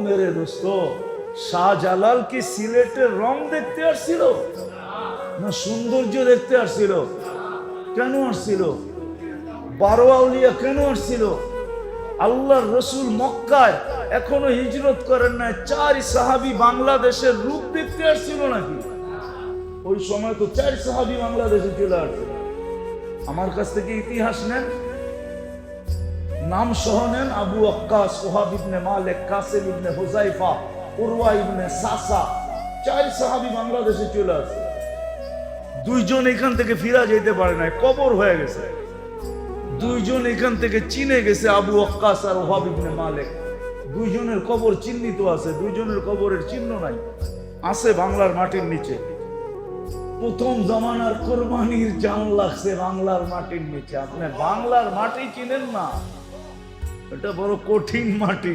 মেরে দোস্ত, শাহজালাল কি সিলেটের রং দেখতে আসছিল না সৌন্দর্য দেখতে আসছিল? কেন আসছিল? 12 আউলিয়া কেন আসছিল? আল্লাহর রসুল মক্কায় এখনো হিজরত করেন নাই, 4 সাহাবী বাংলাদেশের রূপ দেখতে আসছিল নাকি? ওই সময় তো 4 সাহাবী বাংলাদেশে চলে আসছে। আমার কাছ থেকে ইতিহাস নেন, নাম সহ নেন। আবু ওয়াক্কাস, ওহাব ইবনে মালিক, কাসিম ইবনে হুযায়ফা, উরওয়া ইবনে সাসা, 4 সাহাবী বাংলাদেশে চলে আসছে। 2 জন এখান থেকে ফিরা যেতে পারে নাই, কবর হয়ে গেছে। 2 জন এখান থেকে চীনে গেছে, আবু ওয়াক্কাস আর ওহাব ইবনে মালিক। 2 জনের কবর চিহ্নিত আছে, 2 জনের কবরের চিহ্ন নাই, আছে বাংলার মাটির নিচে। প্রথম জামানার কোরবানির জান লাগছে বাংলার মাটির নিচে। আপনি বাংলার মাটি চিনেন না, এটা বড় কঠিন মাটি।